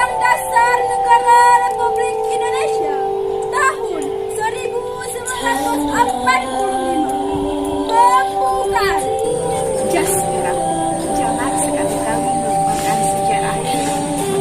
Undang-Undang Dasar Negara Republik Indonesia tahun 1945. Pembukaan. Jas merah, jangan sekali-kali melupakan sejarah.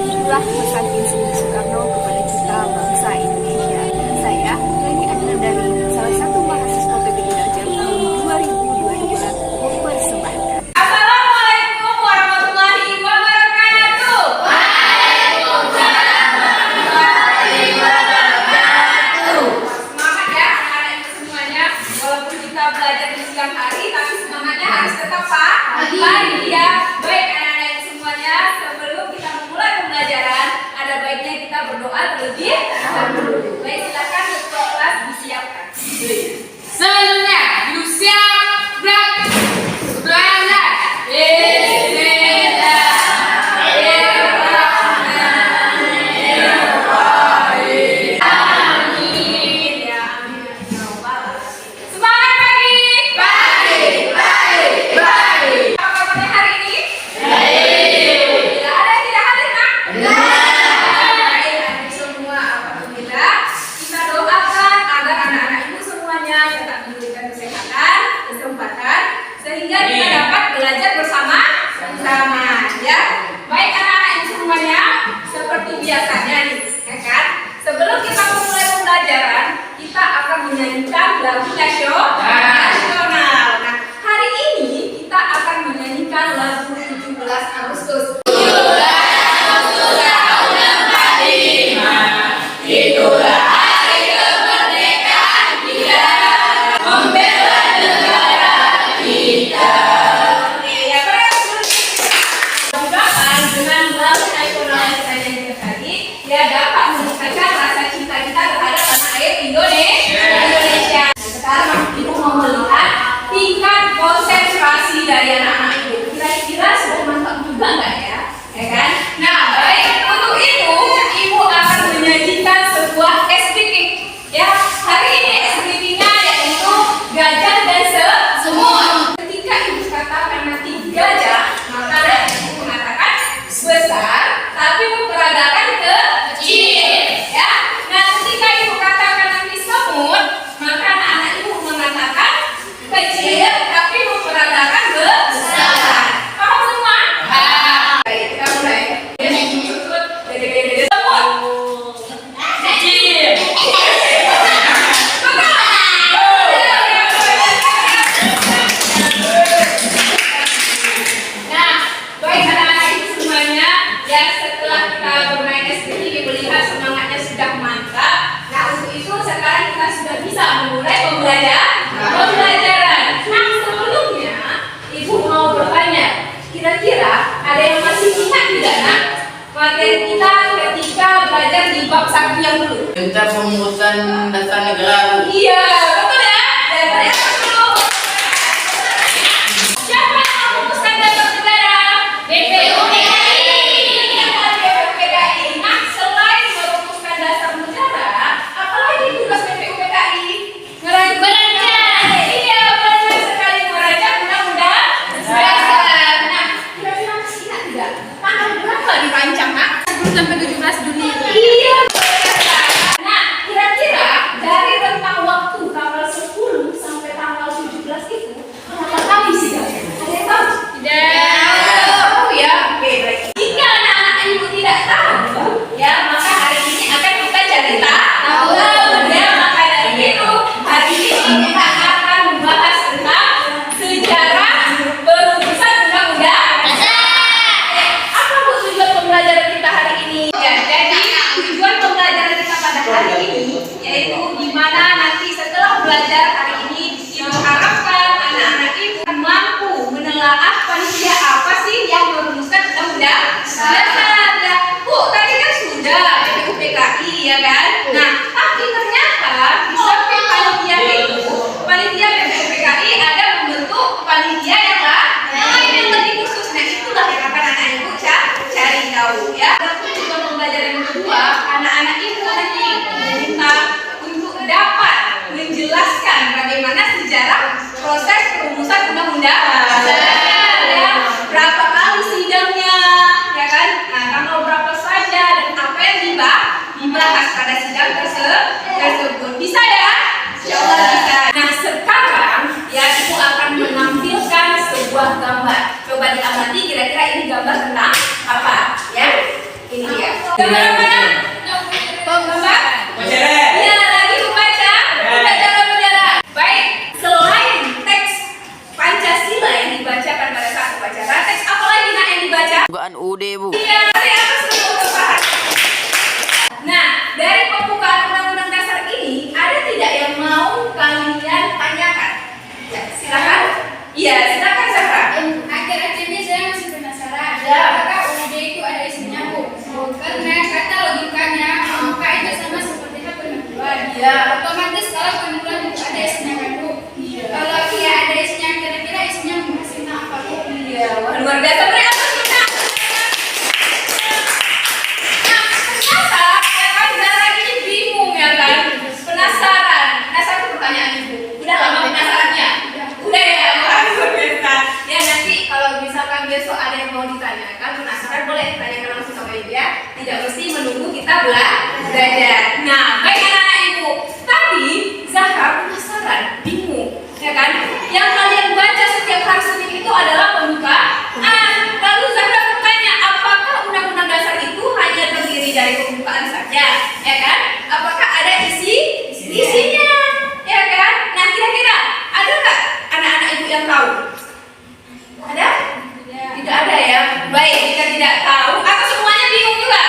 Itulah pesan Insinyur Soekarno kepada kita bangsa Indonesia. Saya, Leni Adinandari, salah satu mahasiswa PPI Darjat tahun 2022 mempersembahkan. Assalamualaikum warahmatullahi wabarakatuh. Waalaikumsalam warahmatullahi wabarakatuh. Semangat ya anak-anak semuanya. Walaupun kita belajar di siang hari, tapi semangatnya harus tetap pagi ya. Baik anak-anak semuanya, sebelum kita memulai pembelajaran, ada baiknya kita berdoa terlebih dahulu. Baik, silakan ketua kelas disiapkan. Selanjutnya, yuk siap, gerak. Berangkat. Bismillahirrahmanirrahim. Amin ya amin. Semangat pagi. Apa kabarnya hari ini? Tidak ada yang tidak hadir, Nak? Baik, adik semua, alhamdulillah. Kita doakan agar anak-anak ibu semuanya tetap diberikan kesehatan, kesempatan, sehingga kita dapat belajar bersama ya. Baik anak-anak ibu semuanya, seperti biasanya nih, ya kan? Sebelum kita memulai pembelajaran, kita akan menyanyikan lagu nasional. Nah, hari ini kita akan menyanyikan lagu 17 Agustus. Itulah hari kemerdekaan kita, membela negara kita. Ya, dengan lagu nasional yang saya nyanyikan tadi, dia dapat meningkatkan rasa cinta kita terhadap tanah air Indonesia. Nah, sekarang ibu mau melihat tingkat konsentrasi dari anak-anak ibu. Kira-kira sudah mantap juga nggak ya? Ya kan? Nah, baik. Untuk itu, ibu akan menyajikan sebuah SPP. Ya, hari ini SPP-nya yaitu gajah dan semut. Ketika ibu katakan nanti gajah, maka ibu mengatakan besar, tapi memperagakan kecil. Ya, nah ketika ibu katakan nanti semut, maka anak-anak ibu mengatakan kecil, tapi memperagakan besar. Paham semua? Baik, kita mulai. Semut. Kecil. Nah, baik anak-anak ibu semuanya, ya setelah kita bermain SPP, ibu lihat semangatnya sudah mantap. Nah, untuk itu sekarang kita sudah bisa memulai pembelajaran. Nah, sebelumnya ibu mau bertanya, kira-kira ada yang masih ingat tidak, Nak? Materi kita ketika belajar di bab 1 yang dulu. Tentang pemungutan data negara. Iya, betul ya. Dari apa dulu? Siapa yang memutuskan data negara? BPUPKI. Nah, selain merumuskan dasar negara, apalagi tugas BPUPKI? Merancang. Iya, benar sekali, merancang undang-undang dasar. Nah, kira-kira masih ingat tidak? Tanggal berapa dirancang, Nak? 10 sampai 17 Juni. Iya. Nah, kira-kira dari rentang waktu tanggal 10 sampai tanggal 17 itu berapa kali sih? Ada yang tahu? Tidak. Oh ya, oke baik. Jika anak-anak ibu tidak tahu, ya maka hari ini akan kita cari tahu. Ya, maka dari itu hari ini kita akan membahas tentang sejarah perumusan undang-undang dasar. Apa tujuan pembelajaran kita hari ini? Ya, jadi tujuan pembelajaran kita pada hari ini yaitu di mana nanti setelah belajar hari ini ibu harapkan anak-anak ibu mampu menelaah panitia apa sih yang merumuskan undang-undang dasar. Ya, Bu, tadi kan sudah BPUPKI ya kan? Nah, tapi ternyata di samping panitia itu, panitia BPUPKI ada membentuk panitia yang lain yang lebih khusus. Nah, itulah yang akan anak ibu cari tahu ya. Untuk tujuan pembelajaran yang kedua, anak-anak ibu nanti diminta untuk dapat menjelaskan bagaimana sejarah proses perumusan undang-undang dasar. Ya, berapa kali sidangnya, ya kan? Nah, tanggal berapa saja dan Coba diamati kira-kira ini gambar tentang apa ya? Ini dia. Gambar apa? Gambar? Iya, lagi membaca. Membaca bendera. Baik, selain teks Pancasila yang dibacakan pada saat upacara, teks apa lagi nak yang dibaca? Bukaan UD, Bu. Iya, dari atas dulu tepat. Nah, dari pembukaan Undang-Undang Dasar ini, ada tidak yang mau kalian tanyakan? Ya, silakan. Iya, silakan Zahra. Akhir-akhir ini saya masih penasaran. Ya. Apakah UUD itu ada isinya, Bu? Karena kata logikanya muka itu sama seperti penuturan. Ya. Otomatis kalau penuturan itu ada isinya kan, Bu? Kalau iya ada isinya, kira-kira isinya menghasilkan apa, Bu? Iya, wah, luar biasa. Beri aplaus kita. Nah, ternyata ya kan Zahra ini bingung ya kan, penasaran. Nah, satu pertanyaan Ibu. Udah lama penasarannya? Udah ya, wah, luar biasa. Ya nanti kalau misalkan besok ada yang mau ditanyakan, penasaran boleh tanyakan langsung sama Ibu ya. Tidak mesti menunggu kita belajar. Nah, baik anak-anak Ibu. Tadi Zahra penasaran, bingung, ya kan? Yang kalian baca setiap hari Senin itu adalah pembukaan. Lalu Zahra bertanya, apakah Undang-Undang Dasar itu hanya terdiri dari pembukaan saja, ya kan? Apakah ada isinya, ya kan? Nah, kira-kira ada nggak anak-anak Ibu yang tahu? Ada? Tidak ada ya. Baik, jika tidak tahu, atau semuanya bingung juga?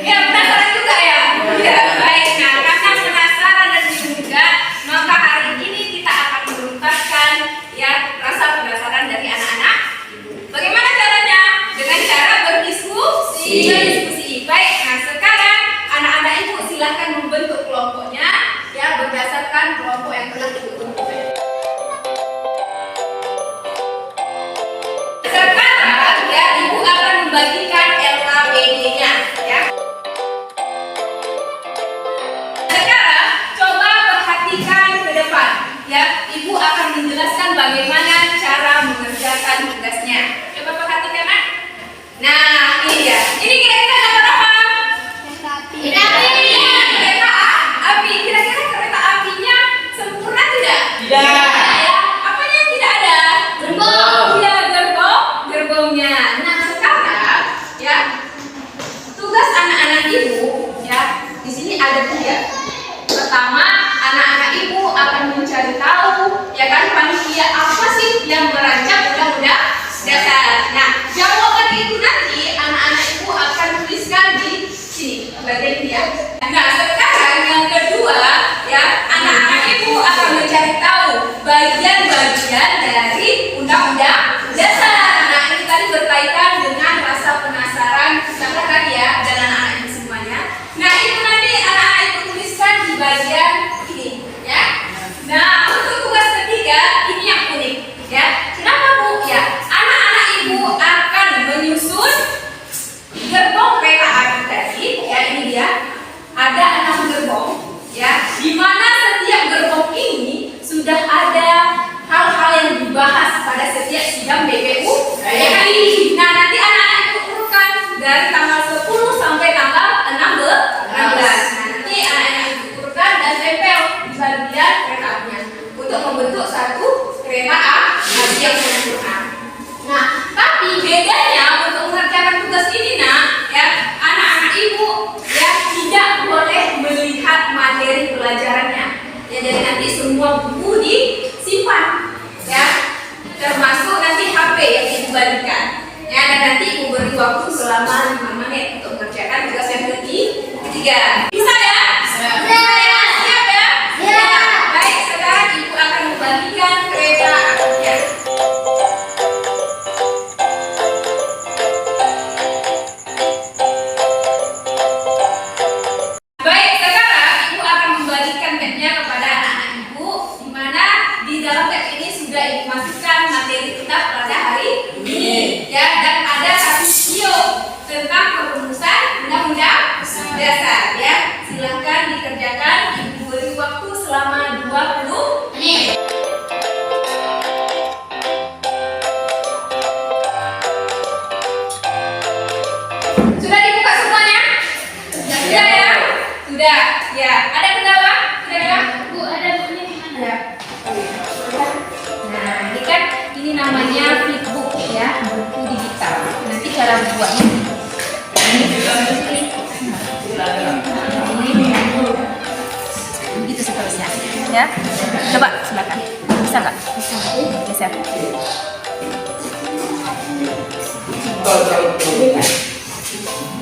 Ya, penasaran juga ya. Ya, baik. Nah, karena penasaran dan bingung juga, maka hari ini kita akan menuntaskan ya rasa penasaran dari anak-anak. Bagaimana caranya? Dengan cara berdiskusi. Baik. Nah, sekarang anak-anak Ibu silahkan membentuk kelompoknya ya berdasarkan kelompok yang telah Ibu tentukan. Sekarang ya Ibu akan membagikan LKPD-nya ya. Sekarang coba perhatikan ke depan ya. Ibu akan menjelaskan bagaimana cara mengerjakan tugasnya. Coba perhatikan Nak. Nah, ini dia. Ini kira-kira gambar apa? Kereta api. Kereta api. Kira-kira kereta apinya sempurna tidak? Tidak. Ya. Apanya yang tidak ada? Gerbong. Iya, gerbongnya. Nah, sekarang ya tugas anak-anak Ibu ya di sini ada 3. Pertama, anak-anak Ibu akan mencari tahu ya kan panitia apa sih yang merancang undang-undang dasar. Nah, jawaban itu nanti anak-anak Ibu akan tuliskan di sini bagian ini ya. Nah, sekarang yang kedua ya anak-anak Ibu akan mencari tahu bagian-bagian dari undang-undang dasar. Nah, ini tadi berkaitan dengan rasa penasaran sama tadi ya dan anak-anak Ibu semuanya. Nah, itu nanti anak-anak Ibu tuliskan di bagian ini ya. Nah, untuk tugas ketiga ini yang unik ya. Kenapa Bu? Ya, anak-anak Ibu akan menyusun gerbong kereta api tadi ya. Ini dia. Ada 6 gerbong ya. Di mana setiap gerbong ini sudah ada hal-hal yang dibahas pada setiap sidang BPU ya ini. Nah, nanti anak-anak Ibu urutkan dari tanggal 10 sampai tanggal 16. Nah, nanti anak-anak Ibu urutkan dan tempel di bagian kereta apinya untuk membentuk satu kereta api yang sempurna. Nah, tapi bedanya untuk mengerjakan tugas ini nak ya anak-anak Ibu ya tidak boleh melihat materi pelajarannya. Ya, jadi nanti semua buku disimpan ya, termasuk nanti HP yang Ibu bagikan ya, dan nanti Ibu beri waktu selama 5 menit untuk mengerjakan tugas yang ketiga. Bisa ya? Siap ya? Siap ya? Siap. Baik, sekarang Ibu akan membagikan kereta apinya. Baik, sekarang Ibu akan membagikan mapnya kepada anak-anak Ibu, di mana di dalam tab ini sudah Ibu masukkan materi kita pada hari ini ya, dan ada satu video tentang perumusan undang-undang dasar ya. cara buatnya. Begitu seterusnya, ya. Coba silakan. Bisa nggak? Bisa. Geser.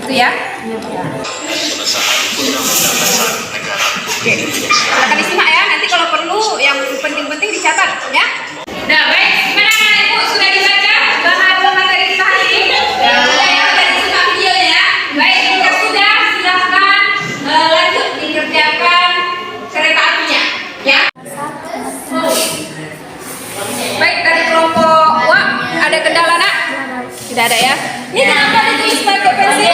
Itu ya. Oke. Silakan disimak ya. Nanti kalau perlu yang penting-penting dicatat, ya. Nah, baik. Gimana anak ibu? Sudah dibaca bahan materi kita hari ini? Sudah ya, sudah disimak videonya ya. Baik, jika sudah, silahkan lanjut dikerjakan kereta apinya, ya. Baik, dari kelompok Wah, ada kendala nak? Tidak ada ya. Ini kenapa ditulis pakai pensil?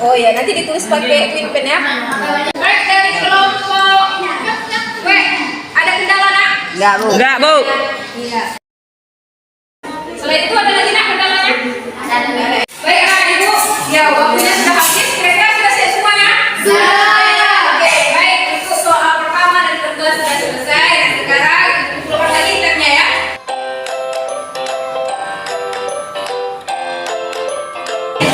Oh ya, nanti ditulis pakai pen ya. Baik, dari kelompok W, ada kendala nak? Enggak, Bu. Iya. Selain itu ada lagi nak kendalanya? Baik anak ibu, ya waktunya sudah habis. Kira-kira sudah siap semuanya? Sudah. Oke, baik. Untuk soal pertama dan kedua sudah selesai. Dan sekarang keluar lagi tabnya ya.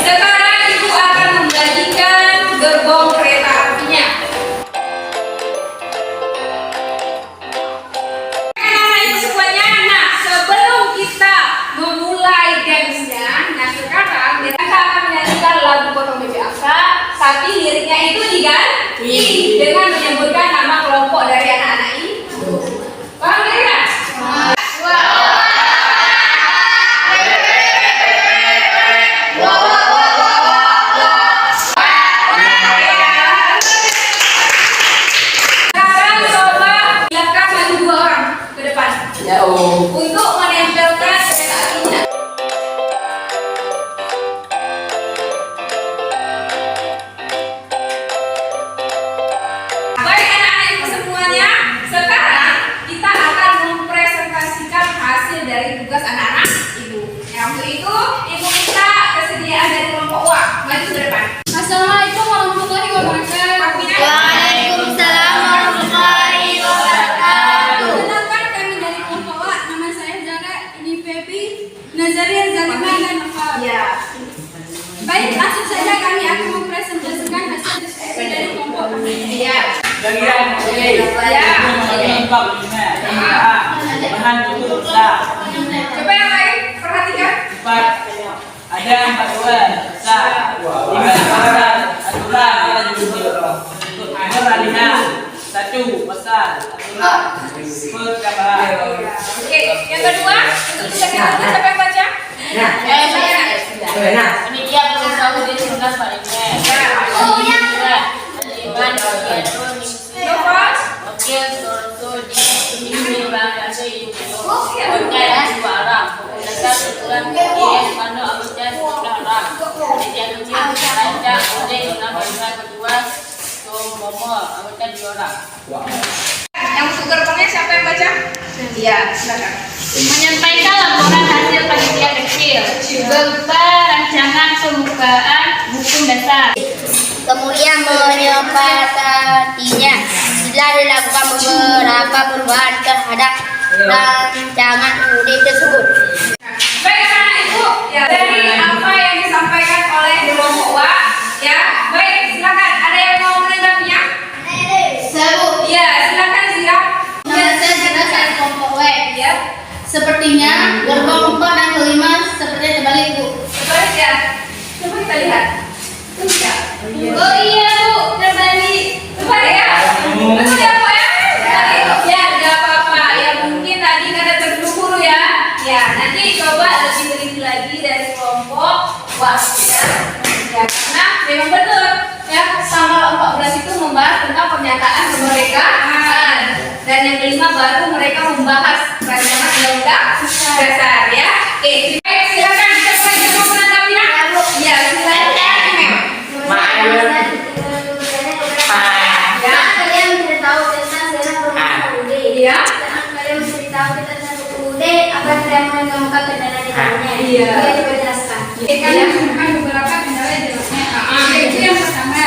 Sekarang ibu akan membagikan gerbong kereta apinya. Kita memulai dance-nya. Nah sekarang kita akan menyanyikan lagu Potong Bebek Angsa, tapi liriknya itu diganti dengan menyebutkan nama kelompok dari anak-anak ini. Paham tidak? Sekarang coba silakan maju 2 orang ke depan. Ya, Untuk menempelkan kereta apinya. Baik anak-anak ibu semuanya, sekarang kita akan mempresentasikan hasil dari tugas anak-anak ibu. Yang untuk itu, ibu minta kesediaan dari kelompok A. Maju ke depan. Assalamualaikum warahmatullahi wabarakatuh. Waalaikumsalam warahmatullahi wabarakatuh. Perkenalkan kami dari kelompok A. Nama saya Zara, ini Febi, Nazaria, Zaliman, dan Nafal. Ya. Baik, langsung saja kami akan mempresentasikan hasil diskusi dari kelompok A. Iya. Bagian bahan tutup Coba yang lain perhatikan. 4 ada 4 bulan besar 5 besar aturan untuk beralihnya 1 besar aturan perkabaran. Oke, yang kedua untuk tugas yang kedua siapa yang baca? Saya. Ini dia berusaha di tugas palingnya. Oh ya. Nova. Oke, sorot ini bahasa ibu. Percaya dua orang. Dasar aturan yang mana abutnya sudah orang. Kemudian raja udah nama kedua Momo abutnya 2 orang. Yang untuk gerbongnya siapa yang baca? Iya, silakan. Menyampaikan laporan hasil panitia kecil berupa rancangan pembukaan hukum dasar. Kemudian menyepakatinya setelah dilakukan beberapa perubahan terhadap rancangan UUD tersebut. Baik anak ibu, ya dari apa yang disampaikan oleh kelompok A, ya baik silakan. Ada yang mau menanggapinya? Ya silakan Zira. Ya, saya jelas dari kelompok W. Ya, Sepertinya gerbong 4 dan kelima sepertinya terbalik, Bu. terbalik ya. Coba kita lihat. Enggak. Oh iya, Bu, terbalik. Terbalik ya. Betul ya Bu ya? Terbalik. Ya nggak apa-apa. Ya mungkin tadi karena terburu-buru ya. Ya nanti coba lebih teliti lagi dari kelompok was ya. Ya karena memang betul ya tanggal 14 itu membahas tentang pernyataan kemerdekaan dan yang kelima baru mereka membahas rancangan undang-undang dasar ya. Oke, baik silakan kita mulai dengan menanggapinya. Ya silakan. Karena kalian tidak tahu tentang UUD. Iya. Karena kalian tidak tahu tentang UUD, apa yang kalian mengemukakan kendala di dalamnya? Iya. Kalian coba jelaskan. Oke, kalian menemukan beberapa kendala di dalamnya. Yaitu yang pertama,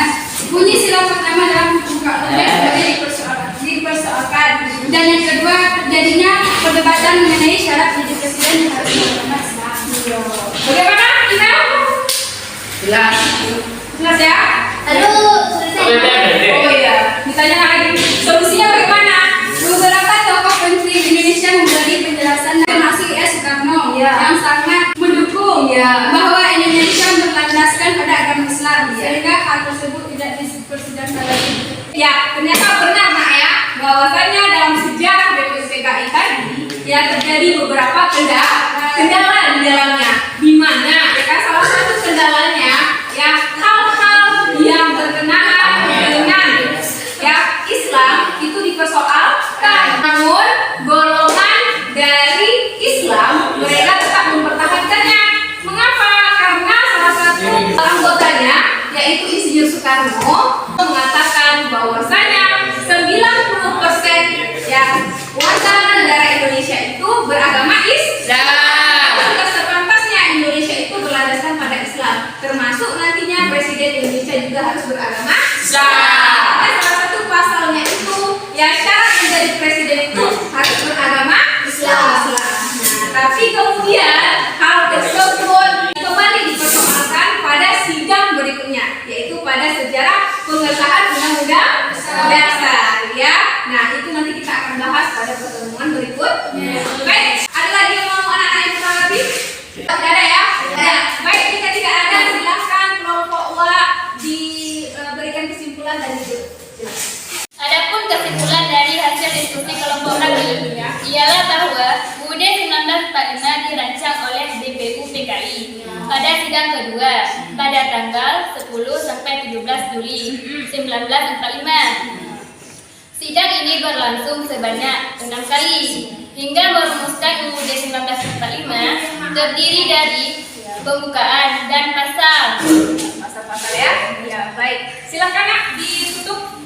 bunyi sila pertama dalam buka teks sebagai dipersoalkan. Dan yang kedua, terjadinya perdebatan mengenai syarat jadi presiden yang harus dilakukan. Bagaimana kita? Jelas. Jelas ya? Aduh, selesai. Oh iya, ditanya lagi. Solusinya bagaimana? Beberapa tokoh penting Indonesia memberi penjelasan termasuk Soekarno yang sangat mendukung bahwa Indonesia berlandaskan pada agama Islam sehingga hal tersebut tidak dipersidangkan lagi. Ya, ternyata benar nak ya bahwasanya dalam sejarah BPUPKI tadi terjadi beberapa kendala di dalamnya. Di mana ya kan salah satu kendalanya hal-hal yang berkenaan dengan Islam itu dipersoalkan. Namun golongan dari Islam mereka tetap mempertahankannya. Mengapa? Karena salah satu anggotanya yaitu Insinyur Soekarno mengatakan bahwasanya 90% warga negara Indonesia itu beragama Islam. Sudah sepantasnya Indonesia itu berlandaskan pada Islam, termasuk nantinya Presiden Indonesia juga harus beragama Islam. Dan salah satu pasalnya itu syarat menjadi presiden itu harus beragama Islam. Nah, tapi kemudian hal tersebut kembali dipersoalkan pada sidang berikutnya, yaitu pada sejarah pengesahan Undang-Undang Dasar Nah, itu nanti kita akan bahas pada pertemuan berikutnya. Baik, ada lagi yang mau anak-anak yang lagi? Ada ya? Ada. Baik, jika tidak ada silahkan kelompok W diberikan kesimpulan dari itu. Adapun kesimpulan dari hasil diskusi kelompok kami ialah bahwa UUD 1945 dirancang oleh BPUPKI pada sidang kedua pada tanggal 10 sampai 17 Juli 1945. Sidang ini berlangsung sebanyak 6 kali hingga merumuskan UUD 1945 terdiri dari pembukaan dan pasal. Pasal-pasal ya, baik. Silakan nak ditutup.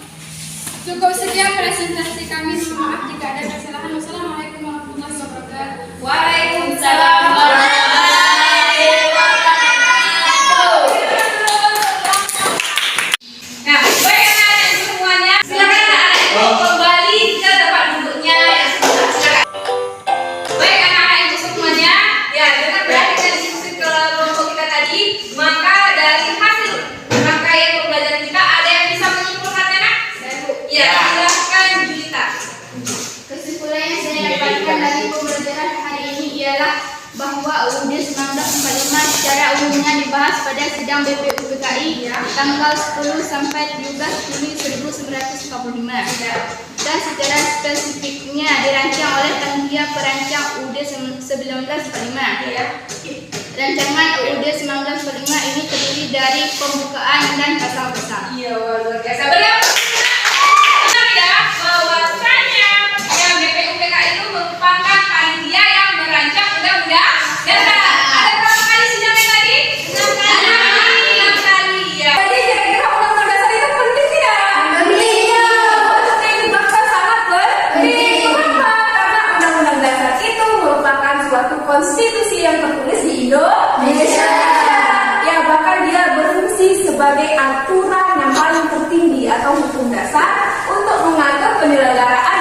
Cukup sekian presentasi kami. Maaf jika ada kesalahan. Wassalamualaikum warahmatullahi wabarakatuh. Waalaikumsalam warahmatullahi wabarakatuh. Nah, baik anak-anak semuanya, silakan anak-anak kembali ke tempat duduknya yang semula. Silakan. Baik anak-anak ibu semuanya, dengan perhatikan diskusi kelompok kita tadi, maka dari hasil rangkaian pembelajaran kita ada yang bisa menyimpulkannya nak? Silahkan Julita. Kesimpulan yang saya dapatkan dari pembelajaran hari ini ialah bahwa UUD 1945 secara umumnya dibahas pada sidang BPUPKI tanggal 10 sampai 17 Juni 1945 dan secara spesifiknya dirancang oleh panitia perancang UUD 1945. Rancangan UUD 1945 ini terdiri dari pembukaan dan pasal-pasal. Iya, luar biasa. Benar ya, bahwasanya yang BPUPKI itu merupakan panitia yang merancang undang-undang dasar. Ada berapa kali sidangnya tadi? 6 kali. Ya. Jadi kira-kira undang-undang dasar itu penting tidak? Iya. Penting, bahkan sangat penting. Kenapa? Karena undang-undang dasar itu merupakan suatu konstitusi yang tertulis di Indonesia. Ya, bahkan dia berfungsi sebagai aturan yang paling tertinggi atau hukum dasar untuk mengatur penyelenggaraan